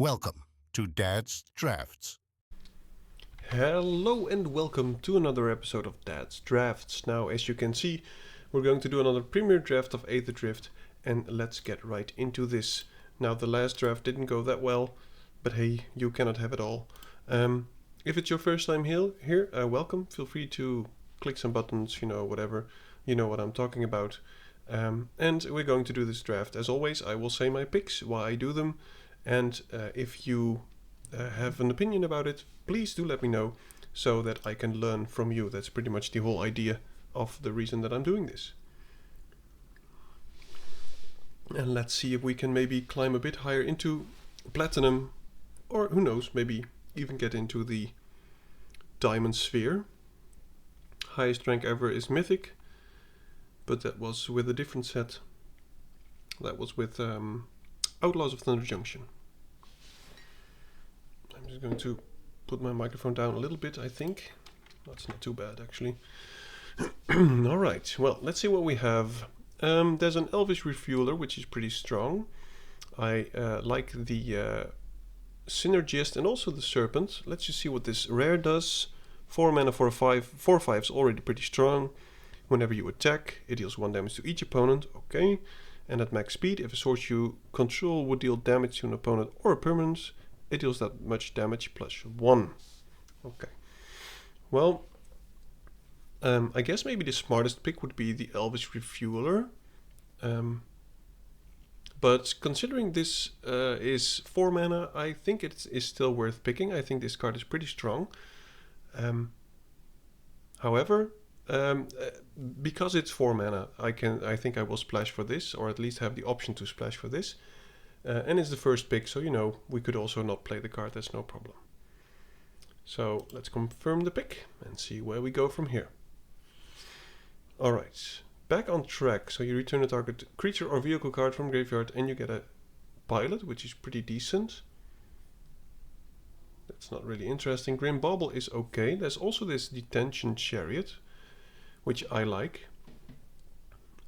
Welcome to Dad's Drafts. Hello and welcome to another episode of Dad's Drafts. Now, as you can see, we're going to do another premiere draft of Aetherdrift, and let's get right into this. Now, the last draft didn't go that well, but hey, you cannot have it all. If it's your first time here, welcome. Feel free to click some buttons, whatever. You know what I'm talking about. And we're going to do this draft. As always, I will say my picks, why I do them, and if you have an opinion about it, please do let me know so that I can learn from you. That's pretty much the whole idea of the reason that I'm doing this. And let's see if we can maybe climb a bit higher into platinum, or who knows, maybe even get into the diamond sphere. Highest rank ever is mythic, but that was with a different set. That was with Outlaws of Thunder Junction. I'm just going to put my microphone down a little bit, I think. That's not too bad, actually. Alright, well, let's see what we have. There's an Elvish Refueler, which is pretty strong. I like the Synergist and also the Serpent. Let's just see what this rare does. 4 mana for a 5. 4/5 is already pretty strong. Whenever you attack, it deals 1 damage to each opponent. Okay. And at max speed, if a source you control would deal damage to an opponent or a permanent, it deals that much damage plus 1. Okay. Well, I guess maybe the smartest pick would be the Elvish Refueler. But considering this is 4 mana, I think it is still worth picking. I think this card is pretty strong. However, because it's 4 mana, I think I will splash for this, or at least have the option to splash for this. And it's the first pick, so we could also not play the card, that's no problem. So let's confirm the pick and see where we go from here. Alright, back on track. So you return a target creature or vehicle card from graveyard and you get a pilot, which is pretty decent. That's not really interesting. Grim Bauble is okay. There's also this Detention Chariot, which I like.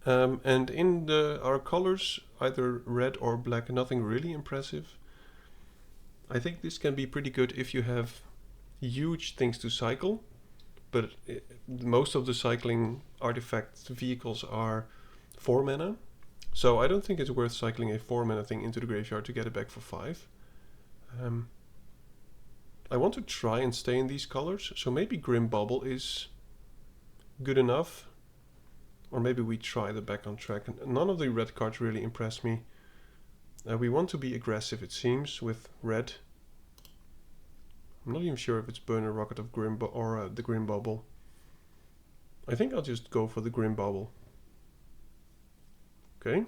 And in our colors, either red or black, nothing really impressive. I think this can be pretty good if you have huge things to cycle, but most of the cycling artifact vehicles are 4 mana. So I don't think it's worth cycling a 4 mana thing into the graveyard to get it back for 5. I want to try and stay in these colors, so maybe Grim Bauble is good enough. Or maybe we try the back on track. None of the red cards really impress me. We want to be aggressive, it seems, with red. I'm not even sure if it's Burner Rocket of or the Grim Bauble. I think I'll just go for the Grim Bauble. Okay.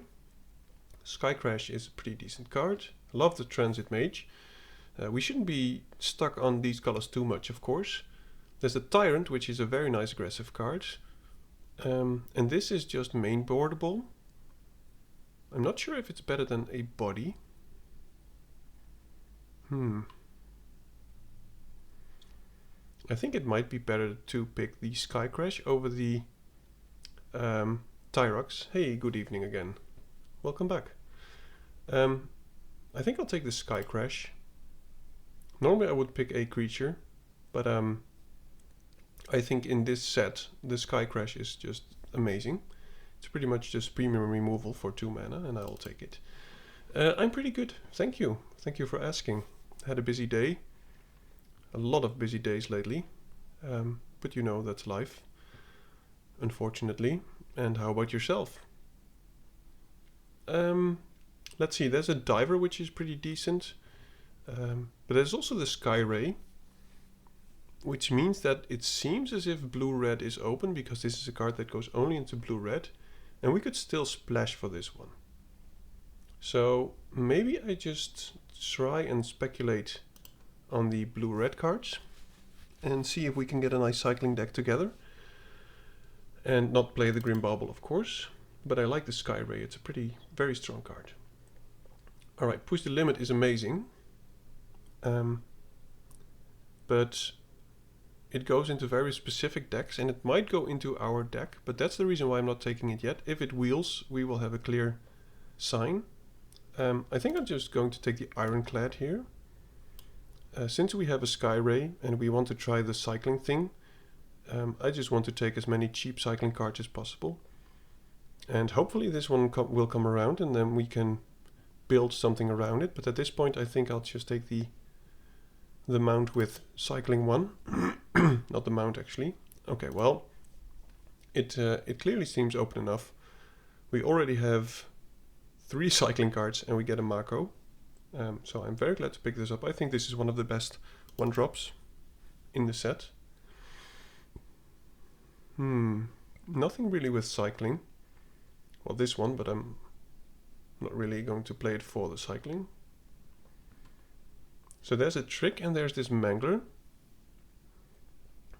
Sky Crash is a pretty decent card. Love the Transit Mage. We shouldn't be stuck on these colors too much, of course. There's the Tyrant, which is a very nice aggressive card. And this is just main boardable. I'm not sure if it's better than a body. I think it might be better to pick the Sky Crash over the Tyrox. Hey, good evening again. Welcome back. I think I'll take the Sky Crash. Normally I would pick a creature, but I think in this set, the Sky Crash is just amazing. It's pretty much just premium removal for 2 mana, and I'll take it. I'm pretty good, thank you. Thank you for asking. Had a busy day. A lot of busy days lately. But that's life, unfortunately. And how about yourself? Let's see, there's a Diver, which is pretty decent. But there's also the Sky Ray, which means that it seems as if blue-red is open, because this is a card that goes only into blue-red, and we could still splash for this one. So maybe I just try and speculate on the blue-red cards and see if we can get a nice cycling deck together. And not play the Grim Bauble, of course, but I like the Sky Ray. It's a very strong card. Alright, Push the Limit is amazing. But it goes into very specific decks, and it might go into our deck, but that's the reason why I'm not taking it yet. If it wheels, we will have a clear sign. I think I'm just going to take the Ironclad here. since we have a Sky Ray and we want to try the cycling thing, I just want to take as many cheap cycling cards as possible. And hopefully this one will come around and then we can build something around it. But at this point I think I'll just take the mount with cycling 1. Not the mount actually. Okay, well, it clearly seems open enough. We already have 3 cycling cards and we get a Mako. So I'm very glad to pick this up. I think this is one of the best 1-drops in the set. Nothing really with cycling. Well, this one, but I'm not really going to play it for the cycling. So there's a trick and there's this Mangler.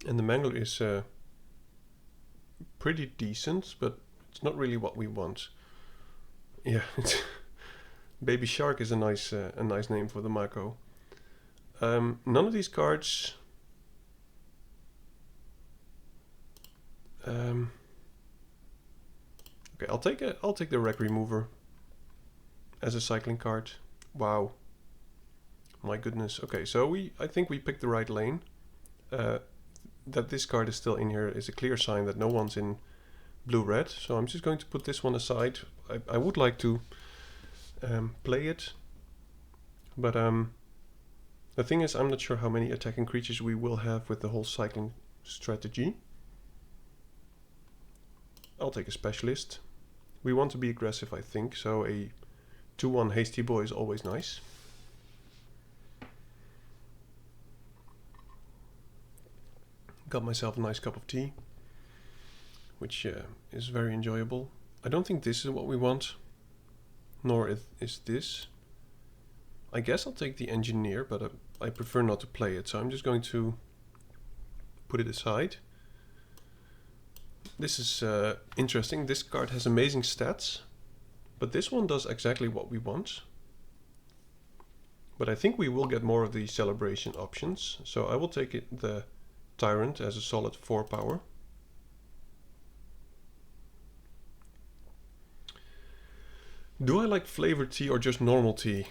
And the Mangler is pretty decent, but it's not really what we want. Yeah, Baby Shark is a nice name for the Mako. None of these cards. Okay, I'll take the Wreck Remover as a cycling card. Wow, my goodness. Okay, so I think we picked the right lane. That this card is still in here is a clear sign that no one's in blue-red. So I'm just going to put this one aside. I would like to play it, but the thing is I'm not sure how many attacking creatures we will have with the whole cycling strategy. I'll take a Specialist. We want to be aggressive, I think, so a 2/1 Hasty Boy is always nice. Got myself a nice cup of tea, which is very enjoyable. I don't think this is what we want, nor is this. I guess I'll take the Engineer, but I prefer not to play it, so I'm just going to put it aside. This is interesting. This card has amazing stats, but this one does exactly what we want. But I think we will get more of the celebration options, so I will take the Tyrant as a solid 4 power. Do I like flavored tea or just normal tea?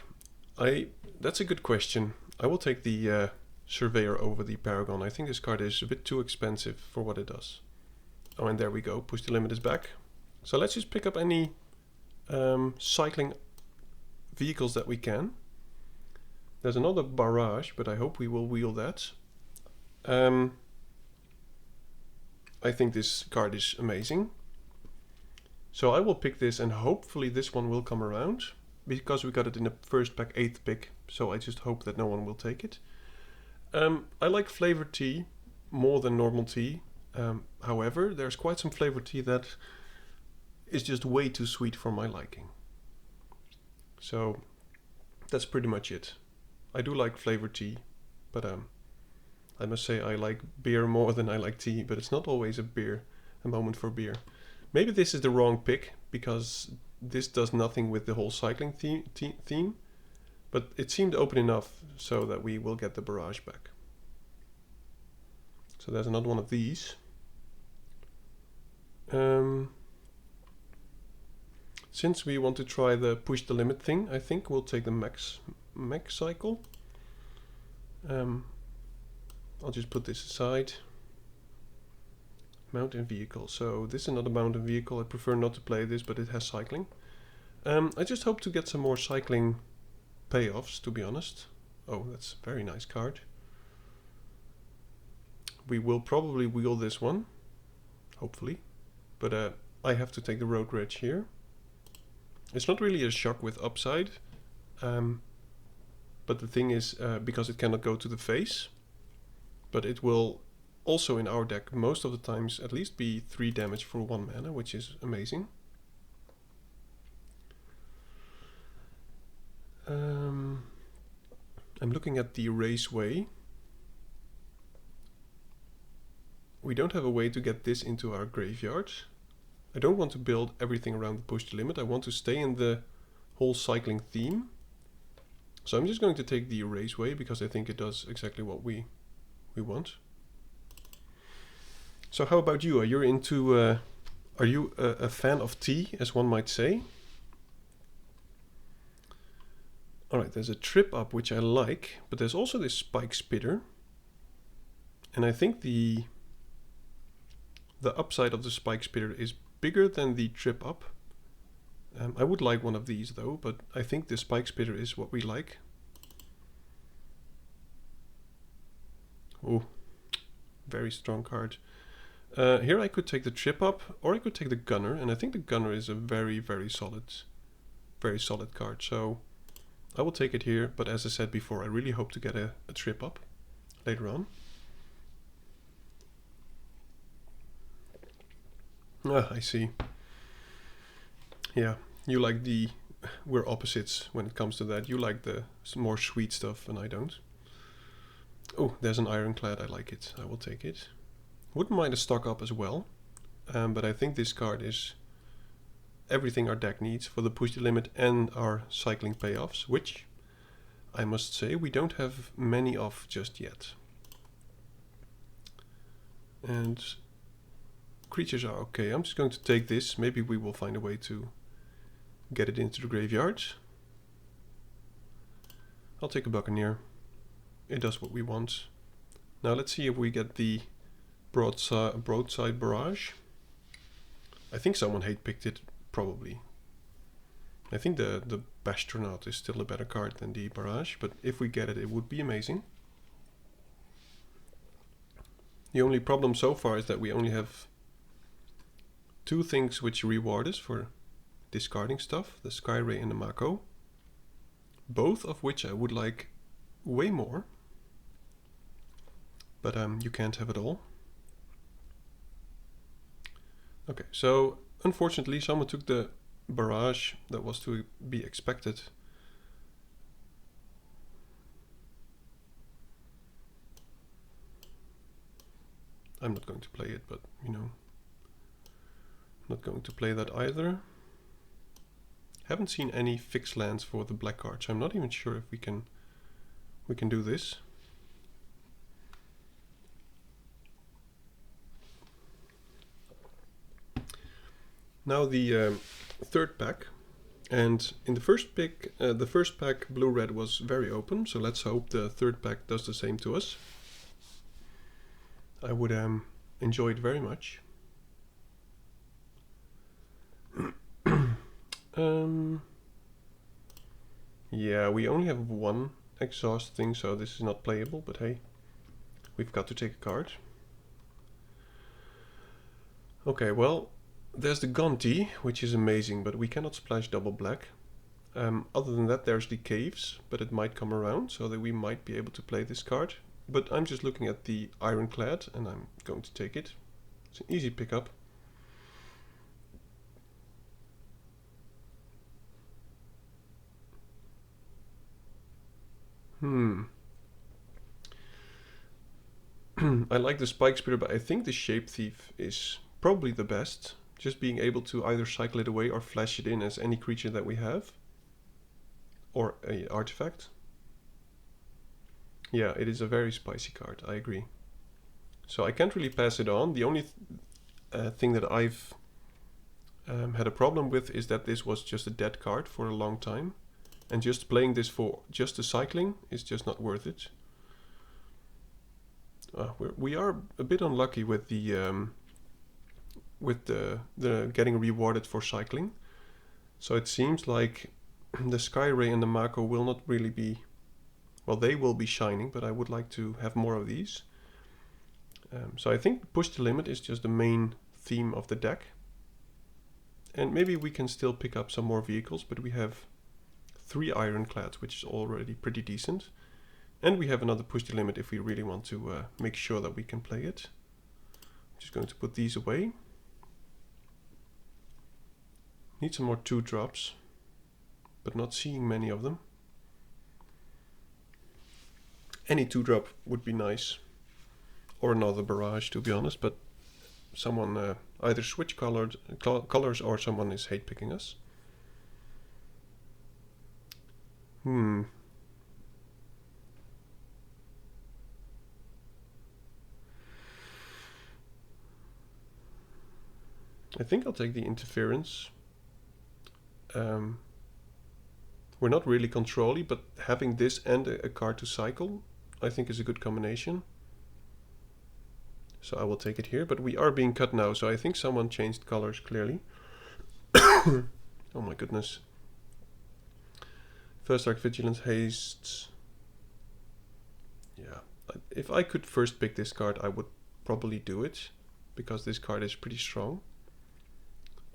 That's a good question. I will take the Surveyor over the Paragon. I think this card is a bit too expensive for what it does. Oh, and there we go. Push the limit is back. So let's just pick up any cycling vehicles that we can. There's another Barrage, but I hope we will wheel that. I think this card is amazing. So I will pick this and hopefully this one will come around. Because we got it in the first pack, 8th pick. So I just hope that no one will take it. I like flavored tea more than normal tea. However, there's quite some flavored tea that is just way too sweet for my liking. So that's pretty much it. I do like flavored tea, but I must say I like beer more than I like tea, but it's not always a moment for beer. Maybe this is the wrong pick, because this does nothing with the whole cycling theme, but it seemed open enough so that we will get the Barrage back. So there's another one of these. Since we want to try the push the limit thing, I think we'll take the max cycle. I'll just put this aside. Mountain vehicle. So this is another mountain vehicle. I prefer not to play this, but it has cycling. I just hope to get some more cycling payoffs, to be honest. Oh, that's a very nice card. We will probably wheel this one, hopefully. But I have to take the Road Rage here. It's not really a shock with upside. But the thing is, because it cannot go to the face, but it will also in our deck most of the times at least be 3 damage for 1 mana, which is amazing. I'm looking at the Raceway. We don't have a way to get this into our graveyard. I don't want to build everything around the push the limit. I want to stay in the whole cycling theme. So I'm just going to take the Raceway because I think it does exactly what we want. So how about you? Are you a fan of tea, as one might say? Alright, there's a trip up which I like, but there's also this spike spitter. And I think the upside of the spike spitter is bigger than the trip up. I would like one of these though, but I think the spike spitter is what we like. Oh, very strong card. Here I could take the trip up, or I could take the gunner, and I think the gunner is a very solid card. So I will take it here, but as I said before, I really hope to get a trip up later on. Ah, I see. Yeah, you like the... We're opposites when it comes to that. You like the more sweet stuff and I don't. Oh, there's an ironclad. I like it. I will take it. Wouldn't mind a stock up as well. But I think this card is everything our deck needs for the push the limit and our cycling payoffs, which I must say we don't have many of just yet. And creatures are okay. I'm just going to take this. Maybe we will find a way to get it into the graveyard. I'll take a Buccaneer. It does what we want. Now let's see if we get the broadside barrage. I think someone hate picked it, probably. I think the Bastronaut is still a better card than the barrage, but if we get it, it would be amazing. The only problem so far is that we only have two things which reward us for discarding stuff, the Skyray and the Mako. Both of which I would like way more. But you can't have it all. Okay, so unfortunately someone took the barrage that was to be expected. I'm not going to play it, but you know, not going to play that either. Haven't seen any fixed lands for the black cards. I'm not even sure if we can do this. Now the third pack, and in the first pack blue-red was very open, so let's hope the third pack does the same to us. I would enjoy it very much. Yeah, we only have one exhaust thing, so this is not playable, but hey, we've got to take a card. Okay, well, there's the Gonti, which is amazing, but we cannot splash double black. Other than that, there's the Caves, but it might come around, so that we might be able to play this card. But I'm just looking at the Ironclad, and I'm going to take it. It's an easy pickup. I like the Spike Spitter, but I think the Shape Thief is probably the best. Just being able to either cycle it away or flash it in as any creature that we have. Or an artifact. Yeah, it is a very spicy card, I agree. So I can't really pass it on. The only thing that I've had a problem with is that this was just a dead card for a long time. And just playing this for just the cycling is just not worth it. We are a bit unlucky with the getting rewarded for cycling. So it seems like the Skyray and the Mako will not really be... Well, they will be shining, but I would like to have more of these. So I think push the limit is just the main theme of the deck. And maybe we can still pick up some more vehicles, but we have 3 Ironclads, which is already pretty decent. And we have another push the limit if we really want to make sure that we can play it. I'm just going to put these away. Need some more 2-drops, but not seeing many of them. Any 2-drop would be nice. Or another barrage, to be honest, but someone either switch colors or someone is hate picking us. I think I'll take the interference. We're not really control-y, but having this and a card to cycle, I think is a good combination. So I will take it here, but we are being cut now, so I think someone changed colors clearly. Oh my goodness. First Dark Vigilance, Haste. Yeah, if I could first pick this card, I would probably do it, because this card is pretty strong.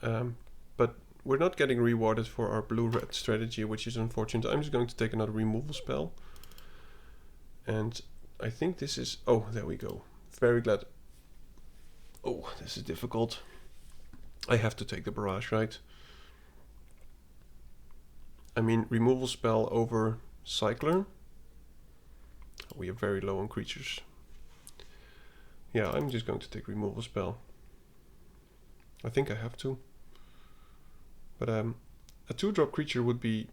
But we're not getting rewarded for our blue-red strategy, which is unfortunate. I'm just going to take another removal spell. And I think this is... Oh, there we go. Very glad. Oh, this is difficult. I have to take the barrage, right? I mean, removal spell over cycler. We are very low on creatures. Yeah, I'm just going to take removal spell. I think I have to. But a 2-drop creature would be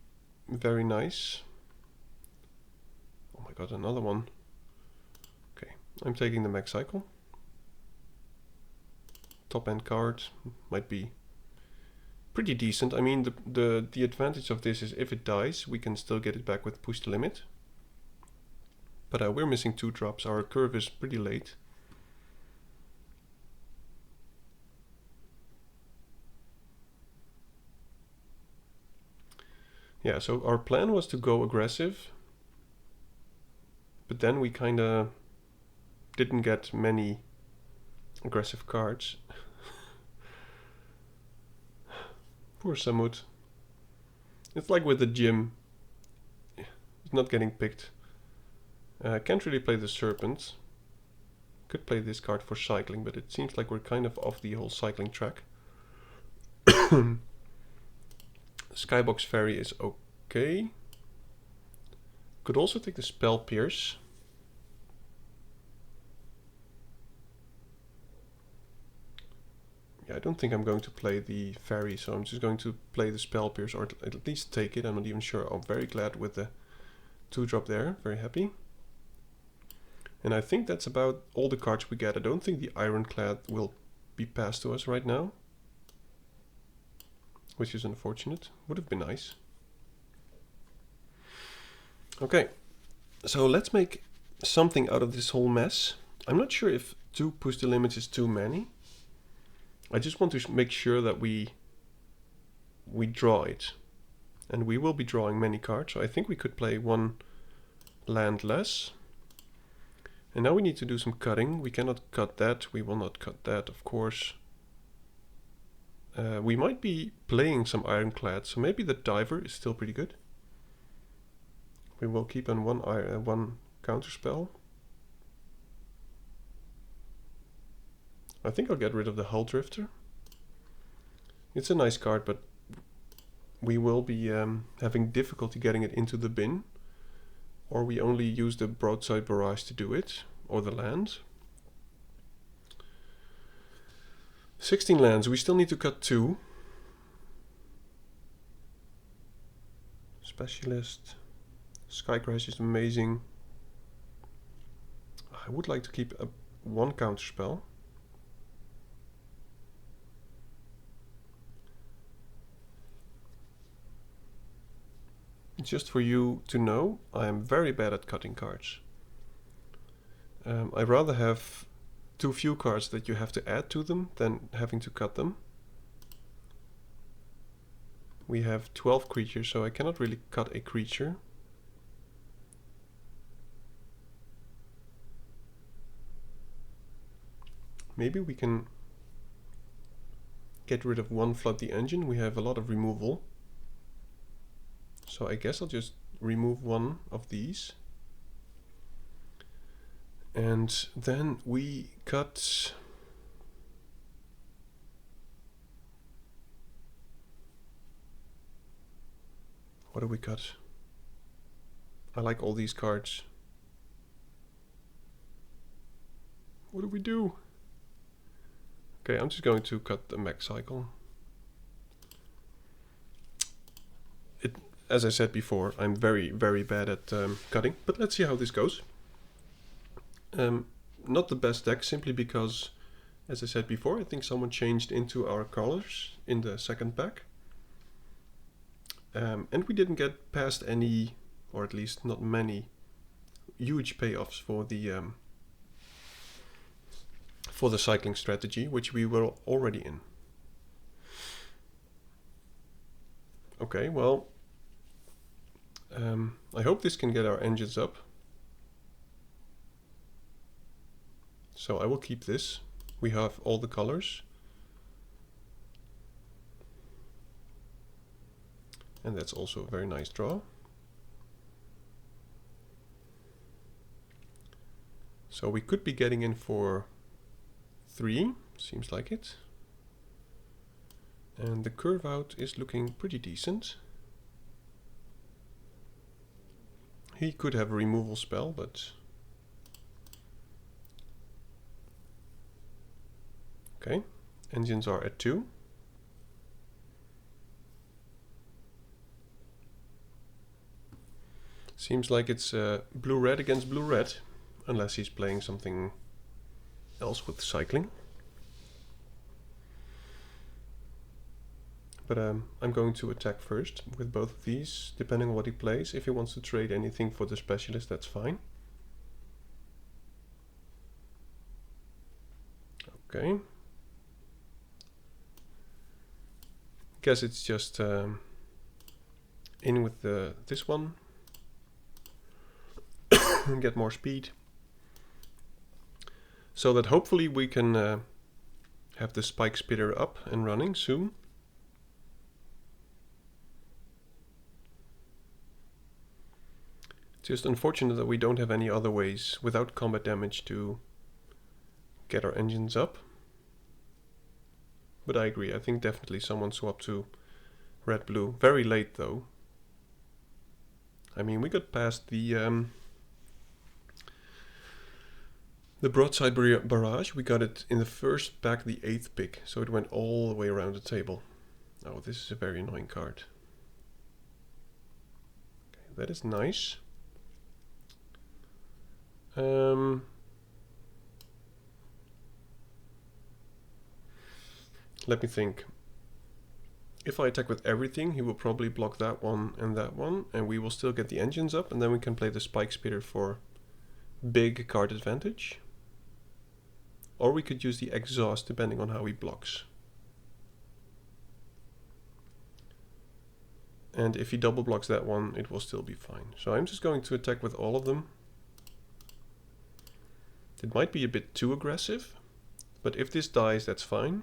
very nice. Oh my god, another one. Okay, I'm taking the max cycle. Top end card might be pretty decent. I mean, the advantage of this is if it dies, we can still get it back with push the limit. But we're missing 2 drops. Our curve is pretty late. Yeah, so our plan was to go aggressive, but then we kinda didn't get many aggressive cards. Poor Samut. It's like with the gym. It's not getting picked. Can't really play the Serpent. Could play this card for cycling, but it seems like we're kind of off the whole cycling track. Skybox Fairy is okay. Could also take the Spell Pierce. Yeah, I don't think I'm going to play the Fairy, so I'm just going to play the Spell Pierce, or at least take it. I'm not even sure. I'm very glad with the 2-drop there. Very happy. And I think that's about all the cards we get. I don't think the Ironclad will be passed to us right now, which is unfortunate. Would have been nice. Okay, so let's make something out of this whole mess. I'm not sure if 2 push the limits is too many. I just want to make sure that we draw it. And we will be drawing many cards, so I think we could play 1 land less. And now we need to do some cutting. We cannot cut that. We will not cut that, of course. We might be playing some Ironclad, so maybe the Diver is still pretty good. We will keep on one counterspell. I think I'll get rid of the Hull Drifter. It's a nice card, but we will be having difficulty getting it into the bin. Or we only use the Broadside Barrage to do it, or the land. 16 lands, we still need to cut 2. Specialist. Skycrash is amazing. I would like to keep 1 counterspell. Just for you to know, I am very bad at cutting cards. I'd rather have too few cards that you have to add to them than having to cut them. We have 12 creatures, so I cannot really cut a creature. Maybe we can get rid of 1 Flood the Engine. We have a lot of removal. So I guess I'll just remove 1 of these. And then we cut... What do we cut? I like all these cards. What do we do? Okay, I'm just going to cut the max cycle. As I said before, I'm very, very bad at cutting, but let's see how this goes. Not the best deck, simply because, as I said before, I think someone changed into our colors in the second pack. And we didn't get past any, or at least not many, huge payoffs for the cycling strategy, which we were already in. Okay, well, I hope this can get our engines up. So I will keep this. We have all the colors. And that's also a very nice draw. So we could be getting in for 3, seems like it. And the curve out is looking pretty decent. He could have a removal spell, but... Okay, engines are at 2. Seems like it's blue-red against blue-red, unless he's playing something else with cycling. But I'm going to attack first with both of these, depending on what he plays. If he wants to trade anything for the specialist, that's fine. Okay. Guess it's just in with this one. And get more speed. So that hopefully we can have the spike spitter up and running soon. Just unfortunate that we don't have any other ways without combat damage to get our engines up. But I agree, I think definitely someone swapped to red-blue. Very late though. I mean, we got past the broadside barrage. We got it in the first pack, the 8th pick, so it went all the way around the table. Oh, this is a very annoying card. Okay, that is nice. Let me think. If I attack with everything, he will probably block that one, and we will still get the engines up, and then we can play the spike spitter for big card advantage. Or we could use the exhaust depending on how he blocks. And if he double blocks that one, it will still be fine. So I'm just going to attack with all of them. It might be a bit too aggressive, but if this dies, that's fine.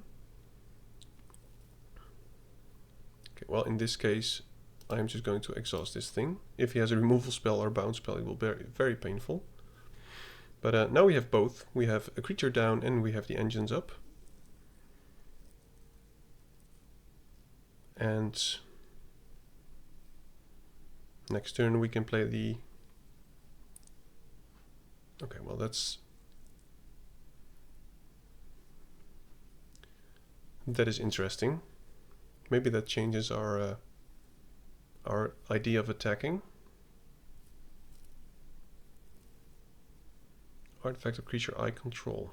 Okay, well, in this case, I'm just going to exhaust this thing. If he has a removal spell or bounce spell, it will be very painful. But now we have both. We have a creature down and we have the engines up. And next turn we can play the... Okay, well that is interesting. Maybe that changes our idea of attacking. Artifact of creature I control.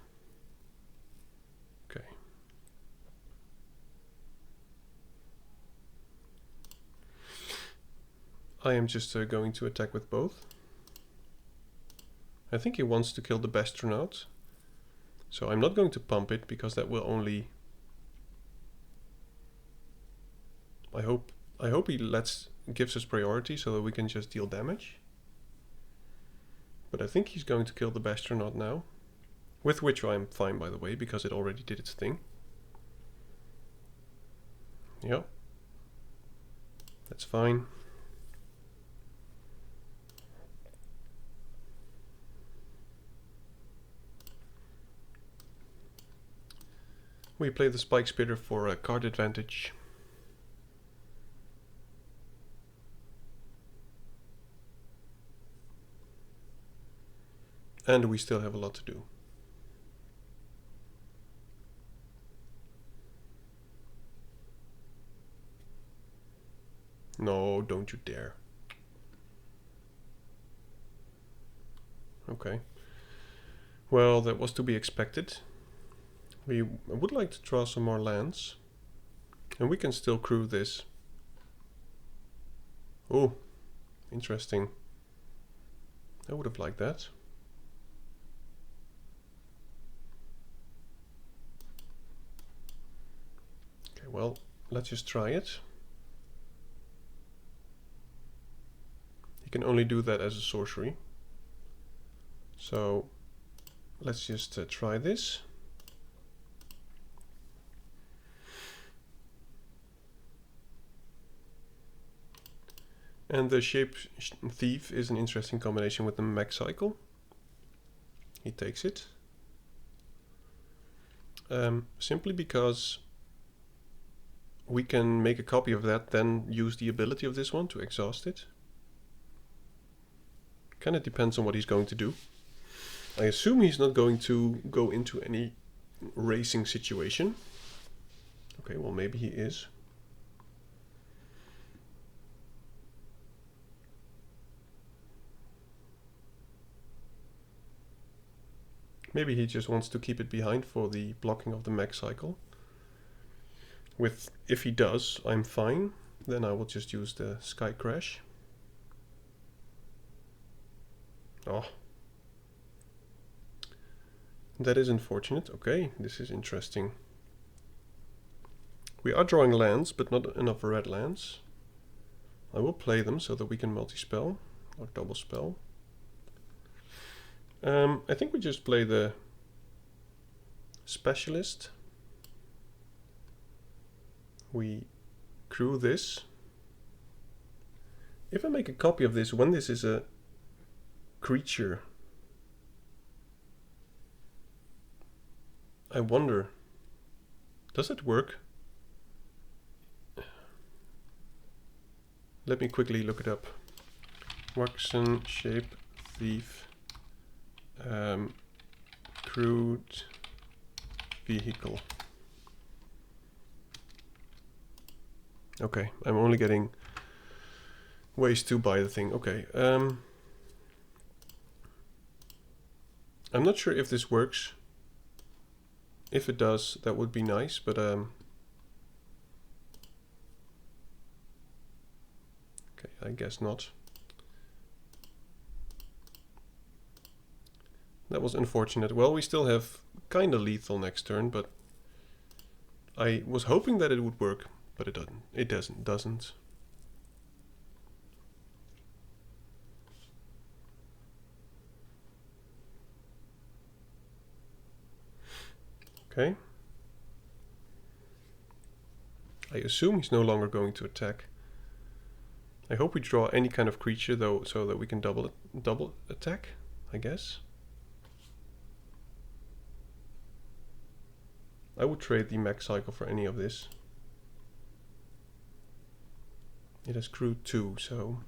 Okay. I am just going to attack with both. I think he wants to kill the Bastronaut. So I'm not going to pump it because that will only... I hope he gives us priority so that we can just deal damage. But I think he's going to kill the Bastronaut now. With which I'm fine, by the way, because it already did its thing. Yep. That's fine. We play the Spike Spitter for a card advantage. And we still have a lot to do. No, don't you dare. Okay. Well, that was to be expected. We would like to draw some more lands. And we can still crew this. Oh, interesting. I would have liked that. Okay, well, let's just try it. He can only do that as a sorcery. So let's just try this. And the Shape Thief is an interesting combination with the Mech Cycle. He takes it. Simply because we can make a copy of that, then use the ability of this one to exhaust it. Kind of depends on what he's going to do. I assume he's not going to go into any racing situation. Okay, well maybe he is. Maybe he just wants to keep it behind for the blocking of the Mech Cycle. If he does, I'm fine. Then I will just use the Sky Crash. Oh. That is unfortunate. Okay, this is interesting. We are drawing lands, but not enough red lands. I will play them so that we can multi-spell or double spell. I think we just play the Specialist. We crew this. If I make a copy of this, when this is a creature, I wonder, does it work? Let me quickly look it up. Waxen, Shape, Thief, crewed vehicle. Okay, I'm only getting ways to buy the thing. Okay, I'm not sure if this works. If it does, that would be nice, but okay, I guess not. That was unfortunate. Well, we still have kinda lethal next turn, but I was hoping that it would work, but it doesn't. It doesn't. Okay. I assume he's no longer going to attack. I hope we draw any kind of creature though, so that we can double attack, I guess. I would trade the Mech Cycle for any of this. It has crew 2, so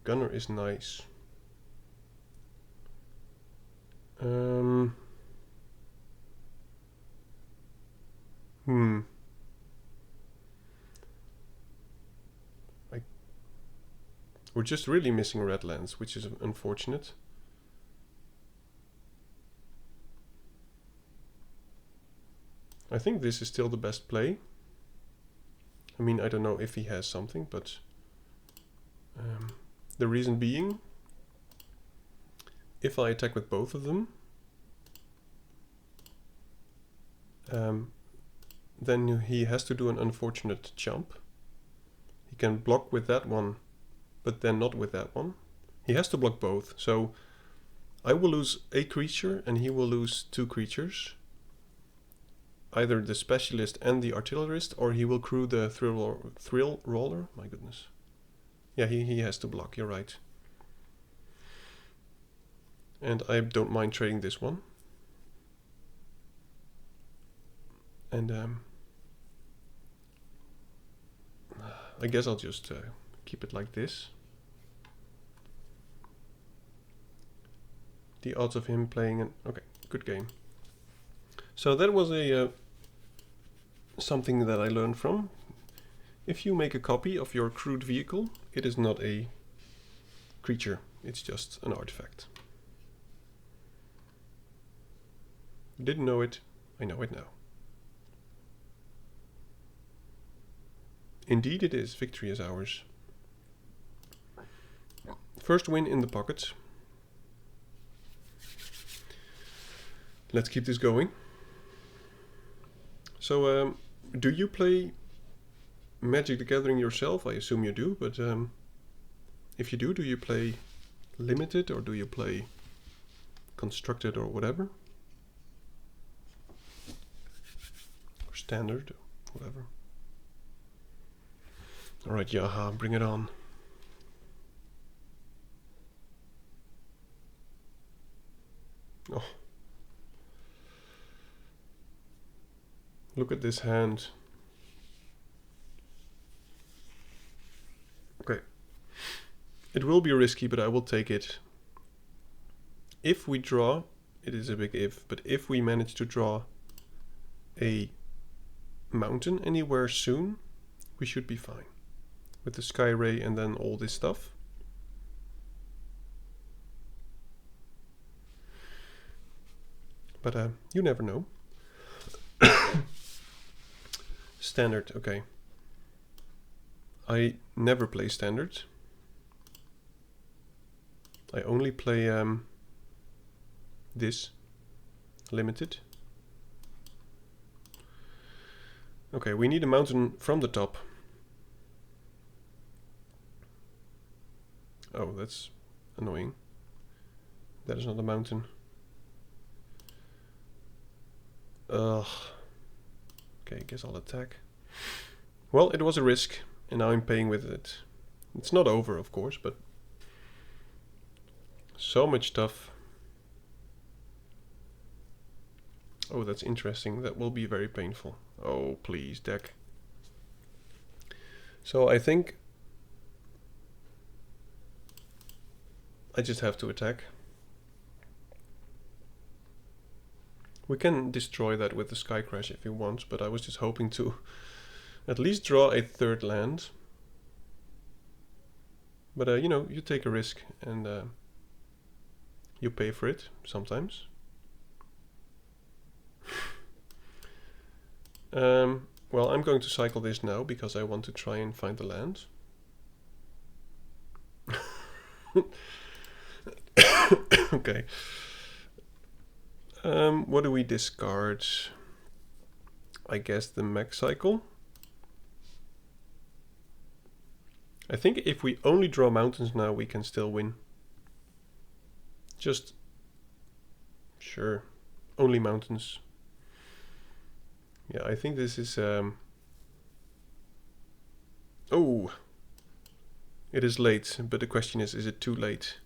Gunner is nice. We're just really missing red lands, which is unfortunate. I think this is still the best play. I mean, I don't know if he has something, but the reason being, if I attack with both of them, then he has to do an unfortunate jump. He can block with that one, but then not with that one. He has to block both, so I will lose a creature and he will lose 2 creatures. Either the Specialist and the Artillerist, or he will crew the Thrill Roller. My goodness. Yeah, he has to block, you're right. And I don't mind trading this one. And I guess I'll just keep it like this. The odds of him playing an... Okay, good game. So that was a something that I learned from. If you make a copy of your crewed vehicle, it is not a creature, it's just an artifact. Didn't know it, I know it now. Indeed it is. Victory is ours. First win in the pocket. Let's keep this going. So, do you play Magic the Gathering yourself? I assume you do, but if you do you play limited or do you play constructed or whatever? Or standard, whatever. Alright, Yaha, bring it on. Oh. Look at this hand. Okay. It will be risky, but I will take it. If we draw, it is a big if, but if we manage to draw a mountain anywhere soon, we should be fine. With the Sky Ray and then all this stuff. But you never know. Standard, okay. I never play standard. I only play this limited. Okay, we need a mountain from the top. Oh, that's annoying. That is not a mountain. Ugh. Okay, I guess I'll attack. Well, it was a risk, and now I'm paying with it. It's not over, of course, but so much stuff. Oh, that's interesting. That will be very painful. Oh, please, deck. So I think I just have to attack. We can destroy that with the Sky Crash if we want, but I was just hoping to at least draw a third land. But you know, you take a risk and you pay for it sometimes. Well, I'm going to cycle this now because I want to try and find the land. Okay. What do we discard? I guess the mech cycle. I think if we only draw mountains now, we can still win. Just sure, only mountains. Yeah, I think this is oh, it is late, but the question is it too late?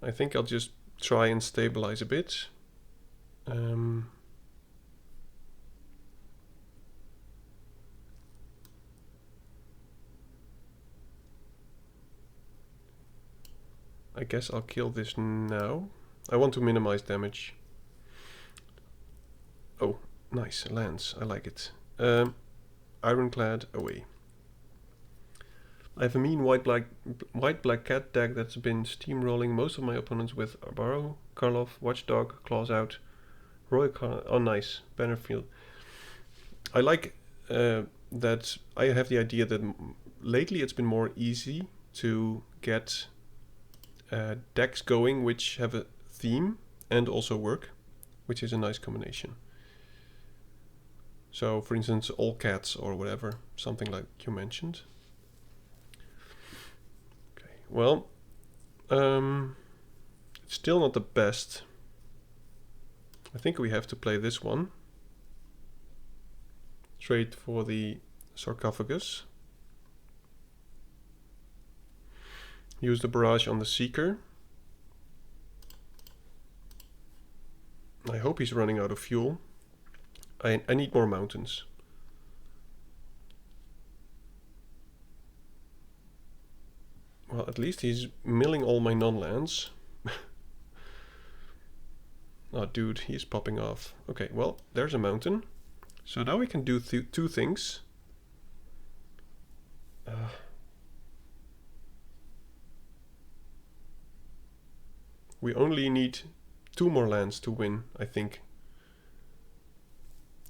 I think I'll just try and stabilize a bit. I guess I'll kill this now. I want to minimize damage. Oh, nice, lands, I like it. Ironclad away. I have a mean white-black cat deck that's been steamrolling most of my opponents with Arbaro, Karlov, Watchdog, Claws Out, oh nice, Bannerfield. I like that I have the idea that lately it's been more easy to get decks going which have a theme and also work, which is a nice combination. So for instance, all cats or whatever, something like you mentioned. Well, it's still not the best. I think we have to play this one. Trade for the sarcophagus. Use the barrage on the Seeker. I hope he's running out of fuel. I need more mountains. Well, at least he's milling all my non-lands. Oh, dude, he's popping off. Okay, well, there's a mountain. So now we can do two things. We only need 2 more lands to win, I think.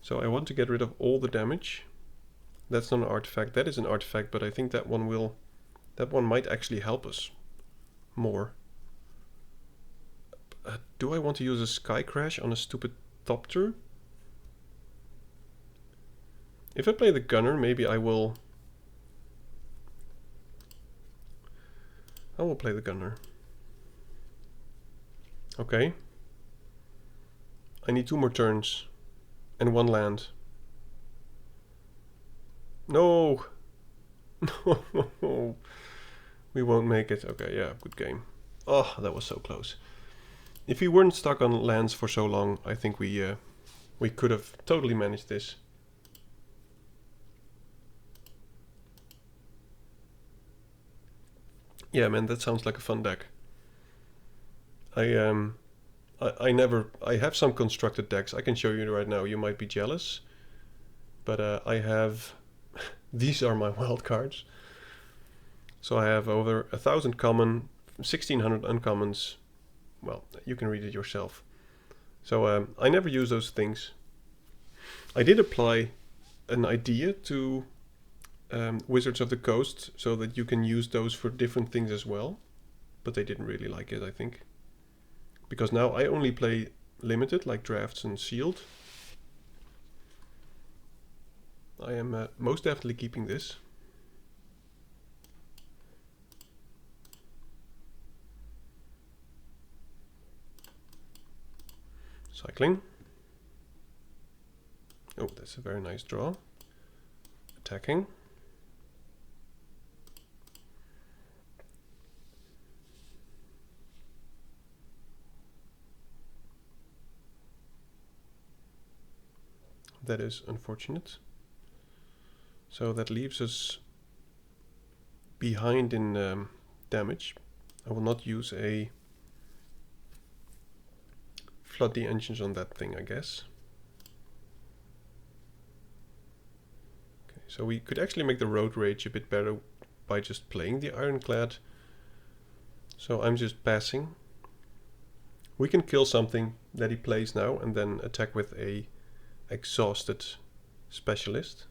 So I want to get rid of all the damage. That's not an artifact. That is an artifact, but I think that one will... That one might actually help us more. Do I want to use a Sky Crash on a stupid Thopter? If I play the Gunner, maybe I will play the Gunner. Okay. I need 2 more turns. And 1 land. No! No! We won't make it. Okay, yeah, good game. Oh, that was so close. If we weren't stuck on lands for so long, I think we could have totally managed this. Yeah, man, that sounds like a fun deck. I have some constructed decks. I can show you right now. You might be jealous, but I have. These are my wild cards. So I have over 1,000 common, 1,600 uncommons. Well, you can read it yourself. So I never use those things. I did apply an idea to Wizards of the Coast so that you can use those for different things as well, but they didn't really like it, I think. Because now I only play limited, like drafts and sealed. I am most definitely keeping this. Cycling. Oh, that's a very nice draw. Attacking. That is unfortunate. So that leaves us behind in damage. I will not use a flood the engines on that thing, I guess. Okay, so we could actually make the road rage a bit better by just playing the Ironclad. So I'm just passing. We can kill something that he plays now and then attack with a exhausted specialist.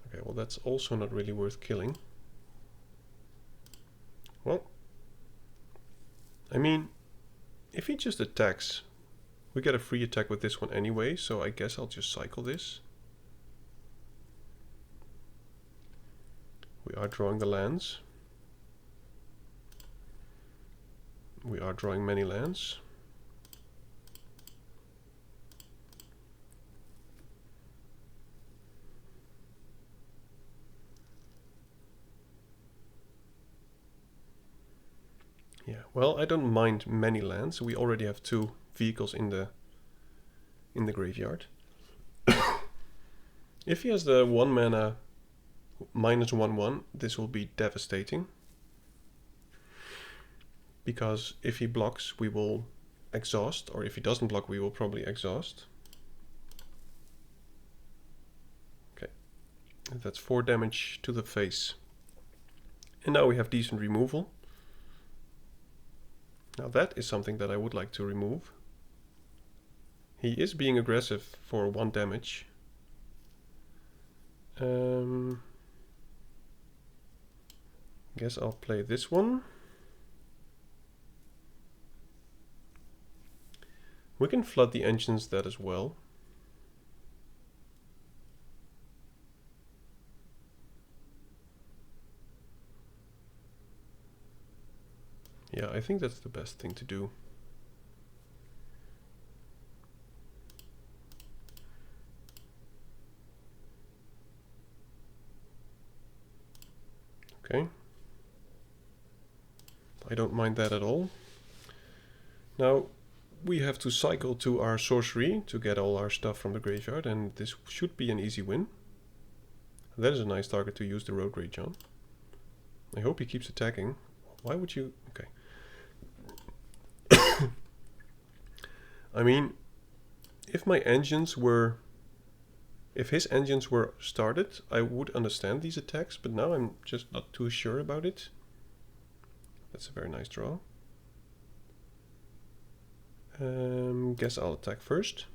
Okay, well that's also not really worth killing. Well, I mean, if he just attacks, we get a free attack with this one anyway, so I guess I'll just cycle this. We are drawing the lands. We are drawing many lands. Yeah, well, I don't mind many lands. We already have 2 vehicles in the graveyard. If he has the 1 mana -1/1, this will be devastating. Because if he blocks, we will exhaust, or if he doesn't block, we will probably exhaust. Okay, and that's 4 damage to the face. And now we have decent removal. Now that is something that I would like to remove. He is being aggressive for 1 damage. Guess I'll play this one. We can flood the engines that as well. Yeah, I think that's the best thing to do. Okay. I don't mind that at all. Now, we have to cycle to our sorcery to get all our stuff from the graveyard, and this should be an easy win. That is a nice target to use the road rage on. I hope he keeps attacking. Why would you... Okay. I mean, if my engines were... If his engines were started, I would understand these attacks, but now I'm just not too sure about it. That's a very nice draw. Guess I'll attack first.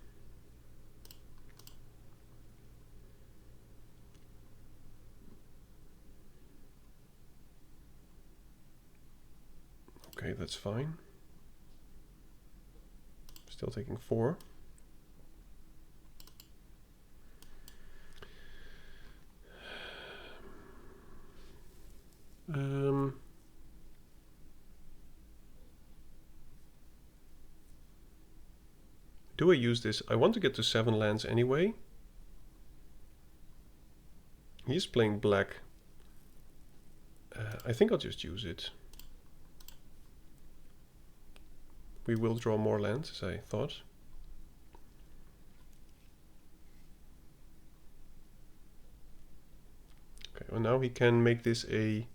Okay, that's fine. Still taking 4. Do I use this? I want to get to 7 lands anyway. He's playing black. I think I'll just use it. We will draw more lands, as I thought. Okay, well now he can make this a...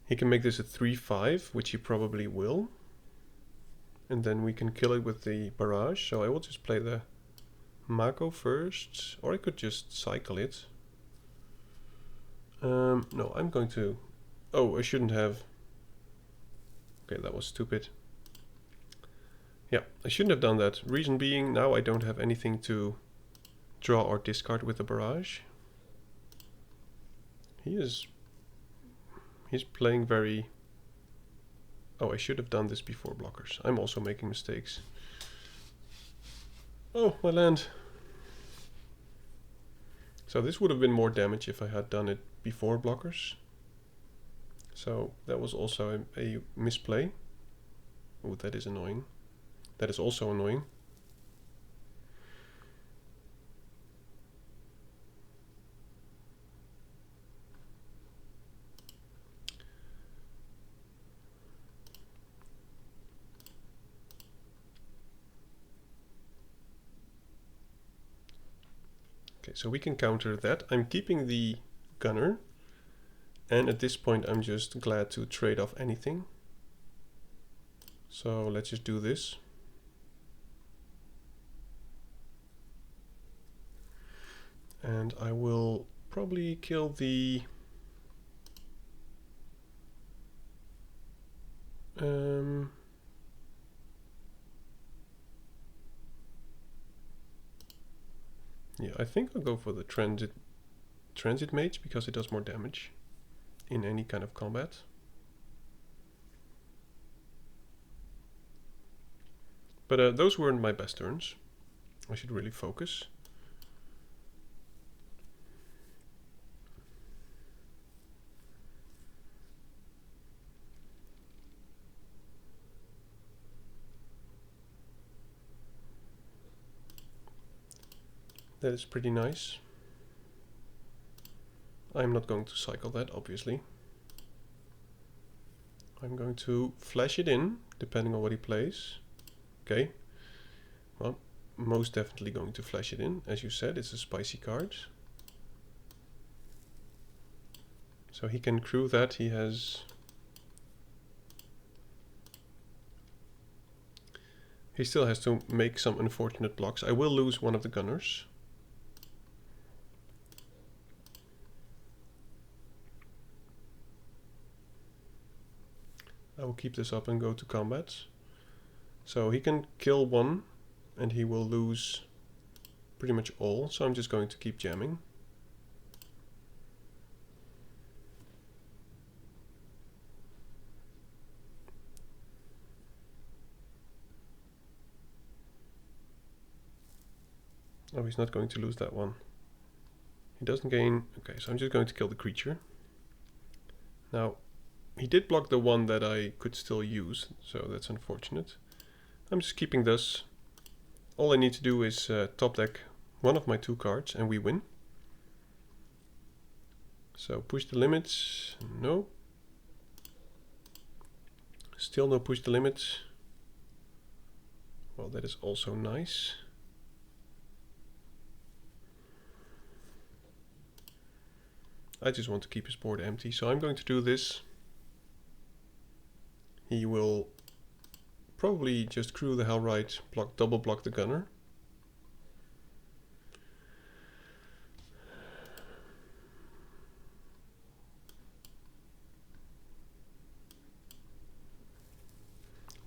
He can make this a 3/5, which he probably will. And then we can kill it with the barrage. So I will just play the Mako first, or I could just cycle it. No, I'm going to... Oh, I shouldn't have. Okay, that was stupid. Yeah, I shouldn't have done that. Reason being, now I don't have anything to draw or discard with the barrage. He's playing very... Oh, I should have done this before blockers. I'm also making mistakes. Oh, my land. So this would have been more damage if I had done it before blockers. So that was also a misplay. Oh, that is annoying. That is also annoying. Okay, so we can counter that. I'm keeping the gunner. And at this point I'm just glad to trade off anything. So let's just do this. And I will probably kill the... yeah, I think I'll go for the transit mage because it does more damage in any kind of combat. But those weren't my best turns. I should really focus. That is pretty nice. I'm not going to cycle that, obviously. I'm going to flash it in, depending on what he plays. Okay. Well, most definitely going to flash it in. As you said, it's a spicy card. So he can crew that. He has... He still has to make some unfortunate blocks. I will lose one of the gunners. I will keep this up and go to combat. So he can kill one and he will lose pretty much all. So I'm just going to keep jamming. Oh, he's not going to lose that one. He doesn't gain... Okay, so I'm just going to kill the creature. Now, he did block the one that I could still use, so that's unfortunate. I'm just keeping this. All I need to do is top deck one of my 2 cards and we win. So push the limits. No. Still no push the limits. Well, that is also nice. I just want to keep his board empty, so I'm going to do this. He will probably just crew the Hellrite, double block the gunner.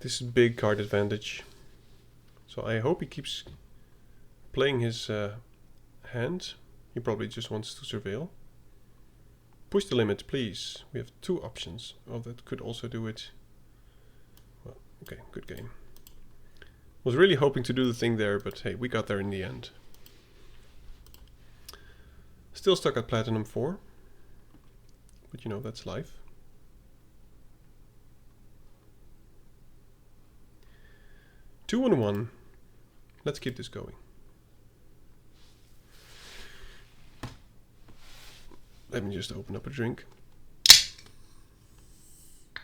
This is big card advantage. So I hope he keeps playing his hand. He probably just wants to surveil. Push the limit, please. We have 2 options. Oh, that could also do it. Well, okay, good game. Was really hoping to do the thing there, but hey, we got there in the end. Still stuck at Platinum 4. But you know, that's life. Two and 1. Let's keep this going. Let me just open up a drink.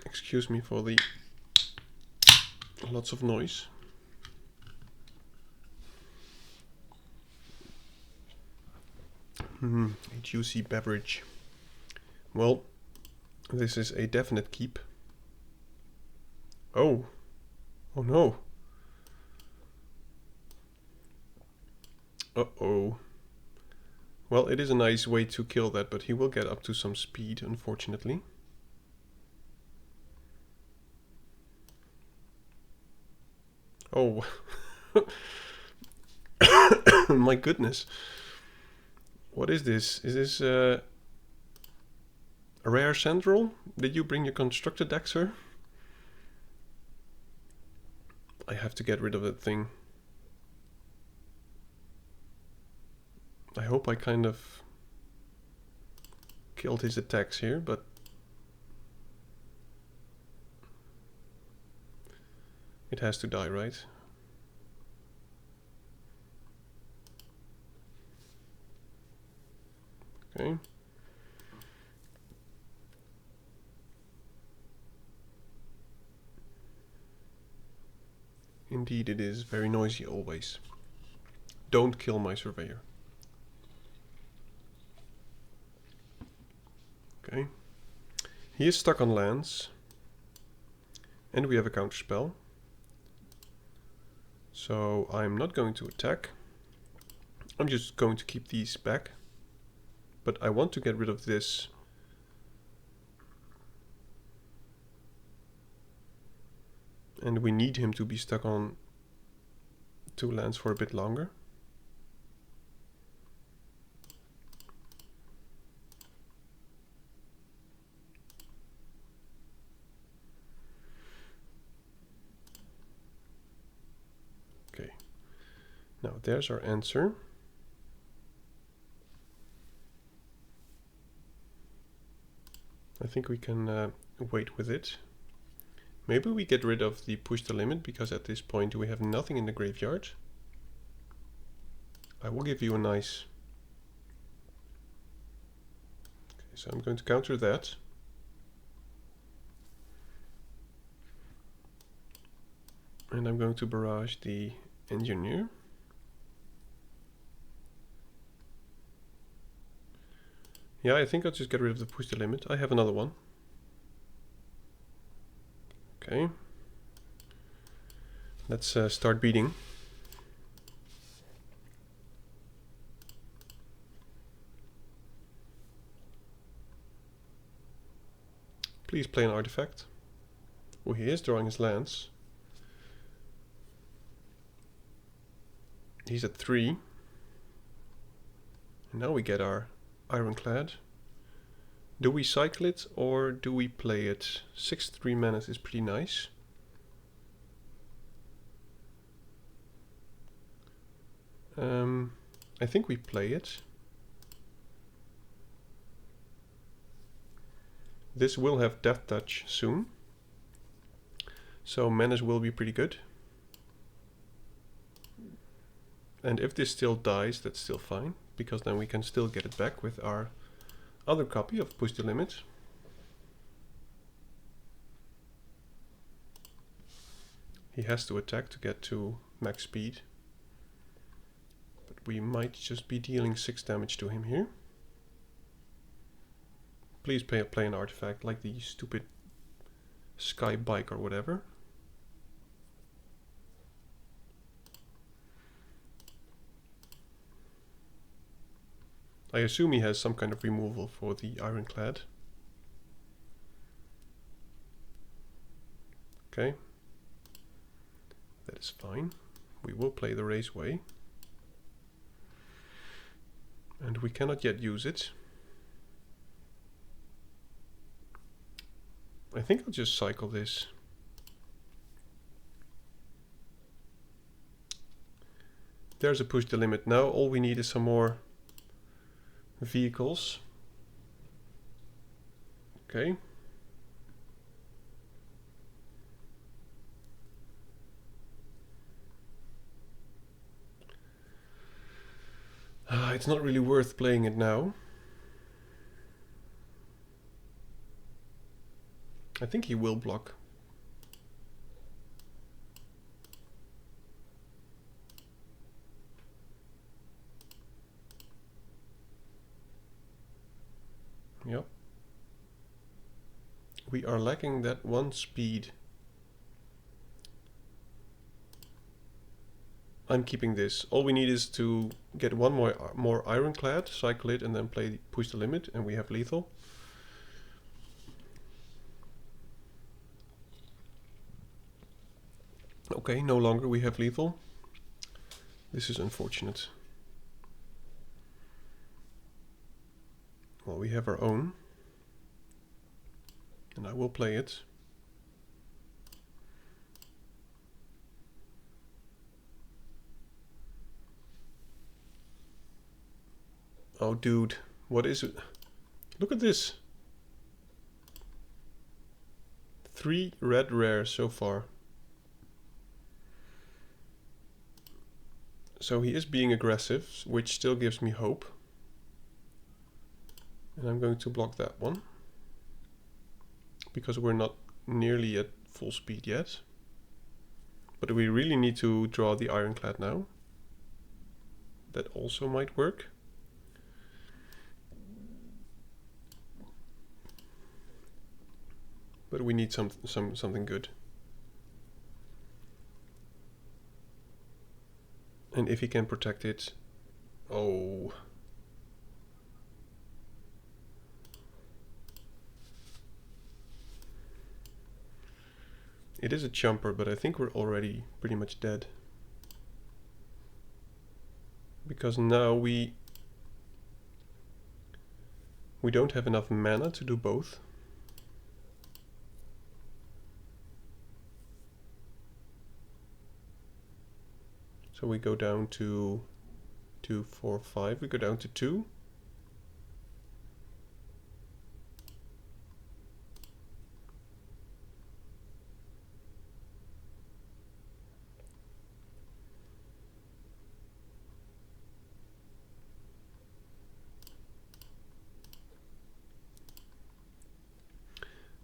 Excuse me for the lots of noise. A juicy beverage. Well, this is a definite keep. Oh. Oh no. Uh-oh. Well, it is a nice way to kill that, but he will get up to some speed, unfortunately. Oh. My goodness. What is this? Is this a rare central? Did you bring your constructed deck, sir? I have to get rid of that thing. I hope I kind of killed his attacks here, but it has to die, right? Okay. Indeed it is very noisy always. Don't kill my surveyor. Okay. He is stuck on lands. And we have a counter spell. So I'm not going to attack. I'm just going to keep these back. But I want to get rid of this. And we need him to be stuck on 2 lands for a bit longer. Okay. Now there's our answer. I think we can wait with it. Maybe we get rid of the push the limit, because at this point we have nothing in the graveyard. I will give you a nice... Okay, so I'm going to counter that. And I'm going to barrage the engineer. Yeah, I think I'll just get rid of the push the limit. I have another one. Okay. Let's start beating. Please play an artifact. Oh, he is drawing his lands. He's at 3. And now we get our Ironclad. Do we cycle it or do we play it? 6-3 menace is pretty nice. I think we play it. This will have Death Touch soon. So menace will be pretty good. And if this still dies, that's still fine, because then we can still get it back with our other copy of Push the Limit. He has to attack to get to max speed. But we might just be dealing 6 damage to him here. Please play an artifact like the stupid Sky Bike or whatever. I assume he has some kind of removal for the Ironclad. Okay. That is fine. We will play the Raceway. And we cannot yet use it. I think I'll just cycle this. There's a push the limit. Now all we need is some more vehicles. Okay. It's not really worth playing it now. I think he will block. Yep. We are lacking that one speed. I'm keeping this. All we need is to get one more ironclad, cycle it, and then play push the limit, and we have lethal. Okay, no longer we have lethal. This is unfortunate. Well, we have our own, and I will play it. Oh, dude, what is it? Look at this. 3 red rares so far. So he is being aggressive, which still gives me hope. And I'm going to block that one, because we're not nearly at full speed yet. But we really need to draw the ironclad now. That also might work. But we need something good. And if he can protect it... Oh... It is a chumper, but I think we're already pretty much dead. Because now we don't have enough mana to do both. So we go down to 2, 4, 5. We go down to 2.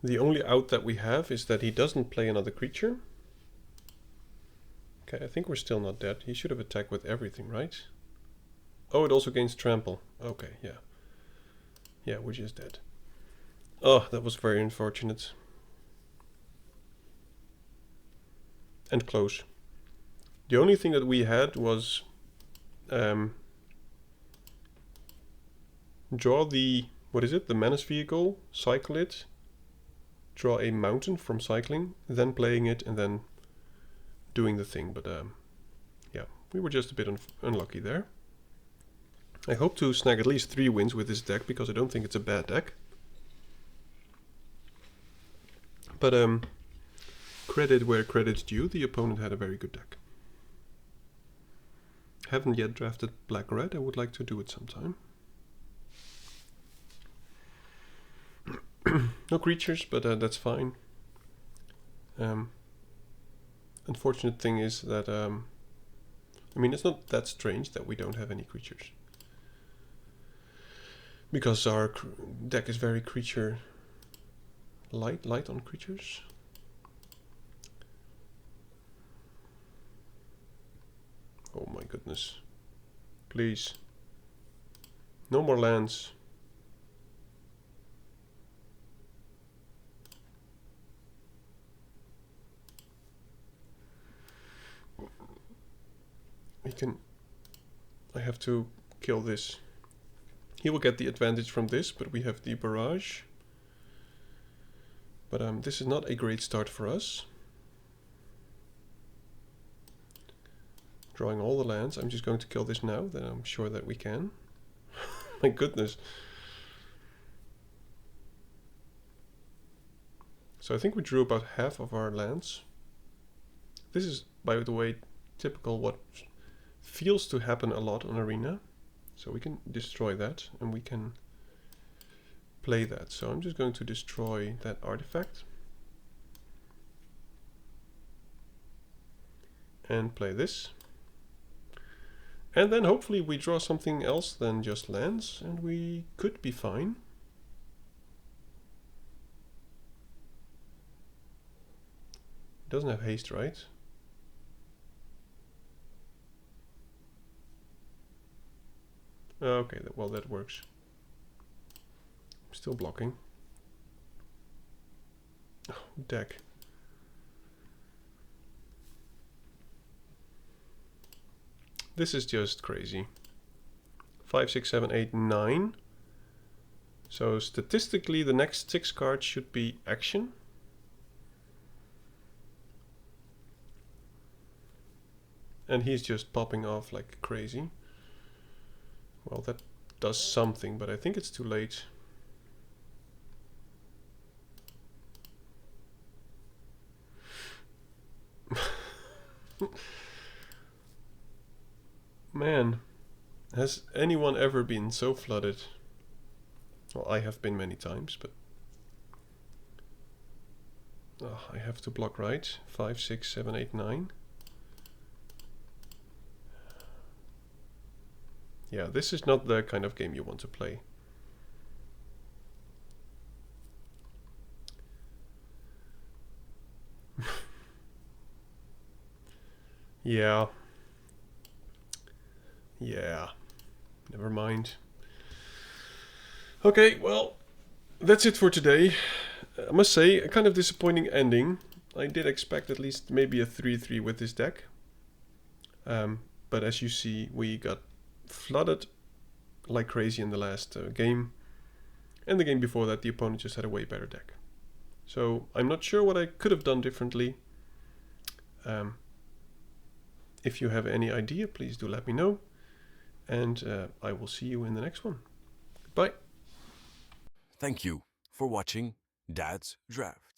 The only out that we have is that he doesn't play another creature. Okay, I think we're still not dead. He should have attacked with everything, right? Oh, it also gains trample. Okay, yeah. Yeah, we're just dead. Oh, that was very unfortunate. And close. The only thing that we had was draw the, what is it? The menace vehicle, cycle it, draw a mountain from cycling, then playing it, and then doing the thing. But yeah, we were just a bit unlucky there. I hope to snag at least 3 wins with this deck, because I don't think it's a bad deck. But credit where credit's due, the opponent had a very good deck. Haven't yet drafted black-red, I would like to do it sometime. No creatures, but that's fine. Unfortunate thing is that, I mean, it's not that strange that we don't have any creatures. Because our deck is very creature light on creatures. Oh my goodness. Please. No more lands. I have to kill this. He will get the advantage from this, but we have the barrage. But this is not a great start for us. Drawing all the lands. I'm just going to kill this now, then I'm sure that we can. My goodness. So I think we drew about half of our lands. This is, by the way, typical what feels to happen a lot on Arena. So we can destroy that and we can play that. So I'm just going to destroy that artifact. And play this. And then hopefully we draw something else than just lands and we could be fine. Doesn't have haste, right? Okay, well that works. I'm still blocking. Oh, deck. This is just crazy. 5, 6, 7, 8, 9. So statistically the next 6 cards should be action. And he's just popping off like crazy. Well, that does something, but I think it's too late. Man, has anyone ever been so flooded? Well, I have been many times, but... Oh, I have to block right. 5, 6, 7, 8, 9. Yeah, this is not the kind of game you want to play. Yeah. Yeah. Never mind. Okay, well, that's it for today. I must say, a kind of disappointing ending. I did expect at least maybe a 3-3 with this deck. But as you see, we got flooded like crazy in the last game. And the game before that, the opponent just had a way better deck. So I'm not sure what I could have done differently. If you have any idea, please do let me know. And I will see you in the next one. Bye. Thank you for watching Dad's Draft.